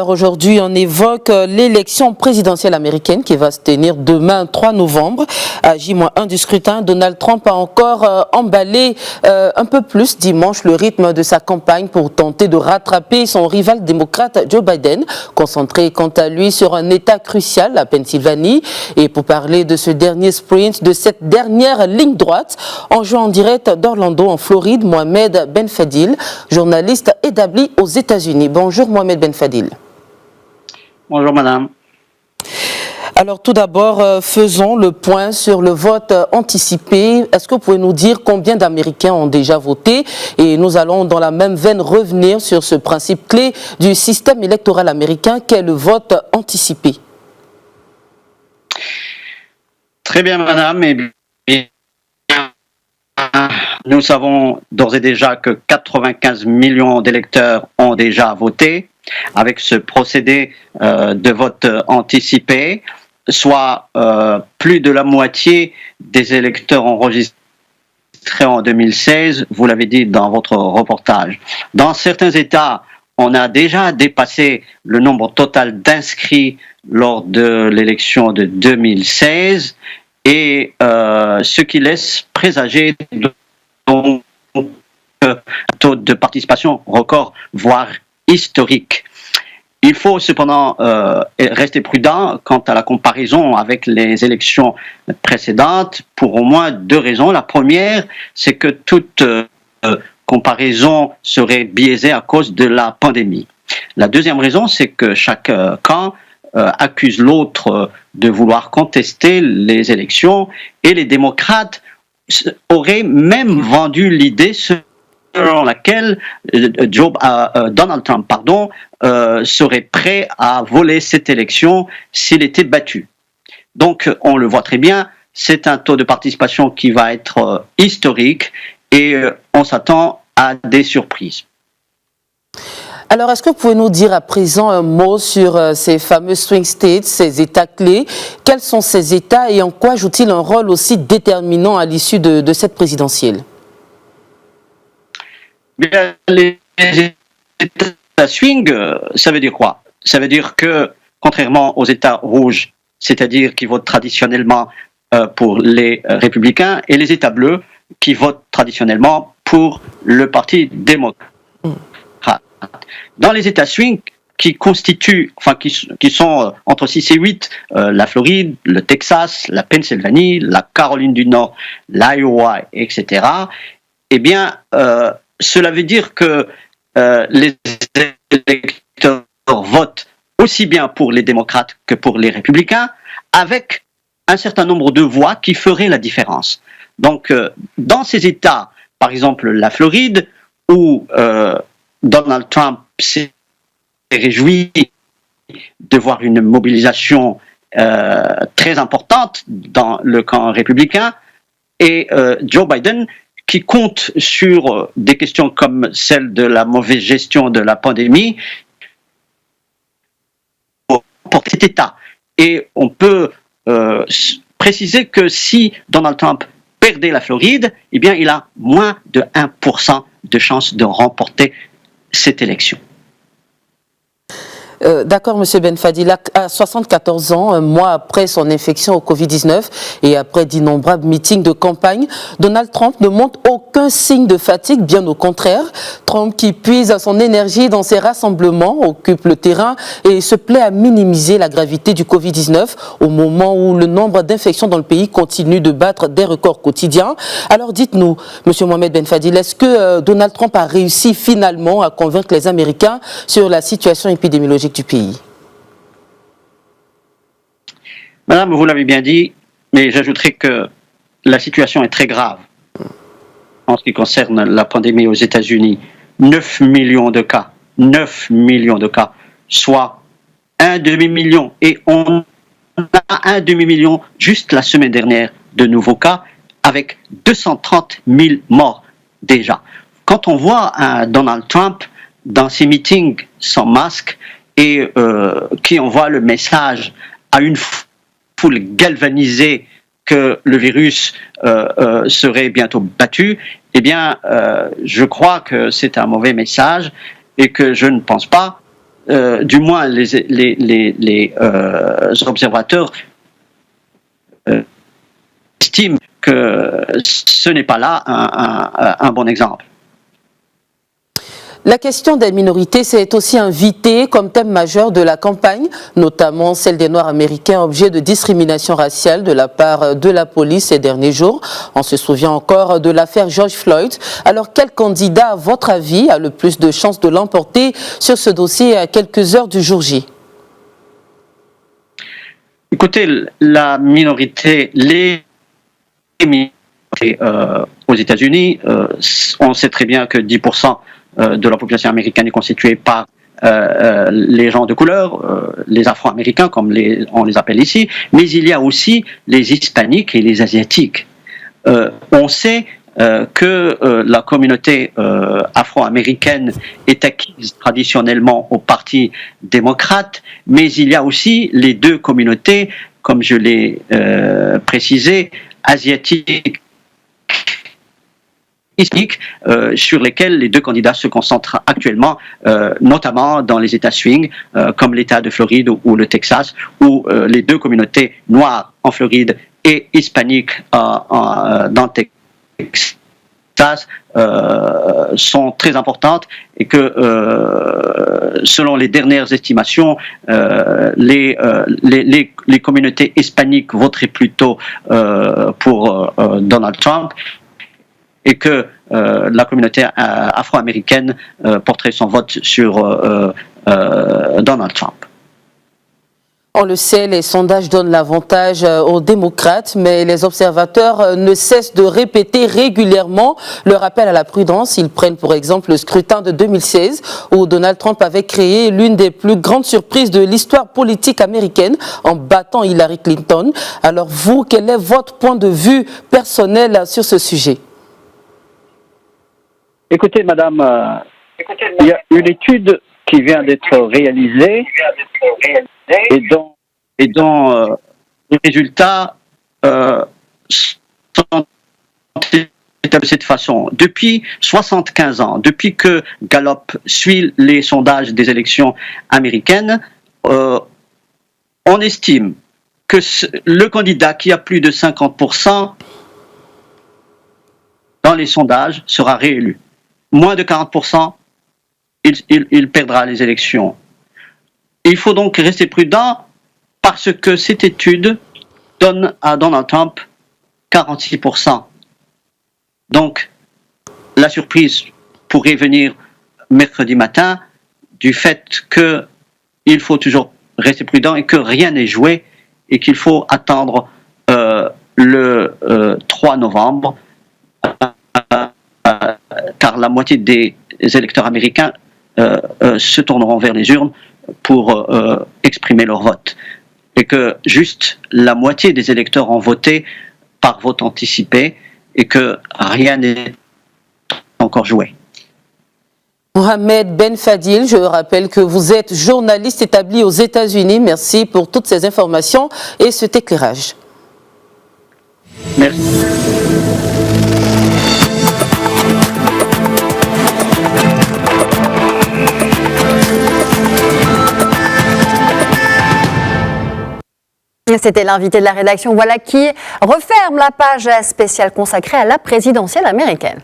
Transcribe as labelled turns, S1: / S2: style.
S1: Alors aujourd'hui, on évoque l'élection présidentielle américaine qui va se tenir demain 3 novembre. À J-1 du scrutin, Donald Trump a encore emballé un peu plus dimanche le rythme de sa campagne pour tenter de rattraper son rival démocrate Joe Biden, concentré quant à lui sur un État crucial, la Pennsylvanie. Et pour parler de ce dernier sprint, de cette dernière ligne droite, on joue en direct d'Orlando en Floride, Mohamed Benfadil, journaliste établi aux États-Unis. Bonjour Mohamed Benfadil.
S2: Bonjour madame.
S1: Alors tout d'abord, faisons le point sur le vote anticipé. Est-ce que vous pouvez nous dire combien d'Américains ont déjà voté? Et nous allons dans la même veine revenir sur ce principe clé du système électoral américain qu'est le vote anticipé.
S2: Très bien madame. Eh bien, nous savons d'ores et déjà que 95 millions d'électeurs ont déjà voté avec ce procédé de vote anticipé, soit plus de la moitié des électeurs enregistrés en 2016, vous l'avez dit dans votre reportage. Dans certains États, on a déjà dépassé le nombre total d'inscrits lors de l'élection de 2016, et ce qui laisse présager un taux de participation record, voire historique. Il faut cependant rester prudent quant à la comparaison avec les élections précédentes pour au moins deux raisons. La première, c'est que toute comparaison serait biaisée à cause de la pandémie. La deuxième raison, c'est que chaque camp accuse l'autre de vouloir contester les élections, et les démocrates auraient même vendu l'idée selon laquelle Donald Trump serait prêt à voler cette élection s'il était battu. Donc on le voit très bien, c'est un taux de participation qui va être historique, et on s'attend à des surprises.
S1: Alors, est-ce que vous pouvez nous dire à présent un mot sur ces fameux swing states, ces États clés? Quels sont ces États et en quoi jouent-ils un rôle aussi déterminant à l'issue de cette présidentielle?
S2: Bien, les États swing, ça veut dire quoi? Ça veut dire que, contrairement aux États rouges, c'est-à-dire qui votent traditionnellement pour les républicains, et les États bleus qui votent traditionnellement pour le Parti démocrate. Dans les États swing qui sont entre 6 et 8, la Floride, le Texas, la Pennsylvanie, la Caroline du Nord, l'Iowa, etc., eh bien, cela veut dire que les électeurs votent aussi bien pour les démocrates que pour les républicains, avec un certain nombre de voix qui feraient la différence. Donc, dans ces États, par exemple la Floride, où Donald Trump s'est réjoui de voir une mobilisation très importante dans le camp républicain, et Joe Biden, qui compte sur des questions comme celle de la mauvaise gestion de la pandémie pour cet État. Et on peut préciser que si Donald Trump perdait la Floride, eh bien, il a moins de 1% de chance de remporter cette élection.
S1: D'accord, M. Benfadil, à 74 ans, un mois après son infection au Covid-19 et après d'innombrables meetings de campagne, Donald Trump ne montre aucun signe de fatigue, bien au contraire. Trump, qui puise son énergie dans ses rassemblements, occupe le terrain et se plaît à minimiser la gravité du Covid-19 au moment où le nombre d'infections dans le pays continue de battre des records quotidiens. Alors dites-nous, M. Mohamed Benfadil, est-ce que Donald Trump a réussi finalement à convaincre les Américains sur la situation épidémiologique du pays?
S2: Madame, vous l'avez bien dit, mais j'ajouterai que la situation est très grave en ce qui concerne la pandémie aux États-Unis. 9 millions de cas, 9 millions de cas, soit un demi-million, et on a un demi-million juste la semaine dernière de nouveaux cas, avec 230 000 morts déjà. Quand on voit Donald Trump dans ses meetings sans masque, et qui envoie le message à une foule galvanisée que le virus serait bientôt battu, eh bien, je crois que c'est un mauvais message, et que je ne pense pas du moins les observateurs estiment que ce n'est pas là un bon exemple.
S1: La question des minorités s'est aussi invitée comme thème majeur de la campagne, notamment celle des Noirs américains, objet de discrimination raciale de la part de la police ces derniers jours. On se souvient encore de l'affaire George Floyd. Alors, quel candidat, à votre avis, a le plus de chances de l'emporter sur ce dossier à quelques heures du jour J?
S2: Écoutez, les minorités aux États-Unis, on sait très bien que 10% de la population américaine est constituée par les gens de couleur, les Afro-Américains comme on les appelle ici, mais il y a aussi les Hispaniques et les Asiatiques. On sait que la communauté afro-américaine est acquise traditionnellement au Parti démocrate, mais il y a aussi les deux communautés, comme je l'ai précisé, asiatiques, sur lesquels les deux candidats se concentrent actuellement, notamment dans les États swing, comme l'État de Floride ou le Texas, où les deux communautés noires en Floride et hispaniques dans le Texas sont très importantes et que, selon les dernières estimations, les communautés hispaniques voteraient plutôt pour Donald Trump, et que la communauté afro-américaine porterait son vote sur Donald Trump.
S1: On le sait, les sondages donnent l'avantage aux démocrates, mais les observateurs ne cessent de répéter régulièrement le rappel à la prudence. Ils prennent pour exemple le scrutin de 2016, où Donald Trump avait créé l'une des plus grandes surprises de l'histoire politique américaine en battant Hillary Clinton. Alors vous, quel est votre point de vue personnel sur ce sujet?
S3: Écoutez, madame, il y a une étude qui vient d'être réalisée
S2: et dont les résultats sont de cette façon. Depuis 75 ans, depuis que Gallup suit les sondages des élections américaines, on estime que le candidat qui a plus de 50% dans les sondages sera réélu. Moins de 40%, il perdra les élections. Il faut donc rester prudent parce que cette étude donne à Donald Trump 46%. Donc, la surprise pourrait venir mercredi matin du fait qu'il faut toujours rester prudent et que rien n'est joué et qu'il faut attendre le 3 novembre car la moitié des électeurs américains se tourneront vers les urnes pour exprimer leur vote. Et que juste la moitié des électeurs ont voté par vote anticipé et que rien n'est encore joué.
S1: Mohamed Ben Fadil, je rappelle que vous êtes journaliste établi aux États-Unis. Merci pour toutes ces informations et cet éclairage.
S2: Merci.
S4: C'était l'invité de la rédaction. Voilà qui referme la page spéciale consacrée à la présidentielle américaine.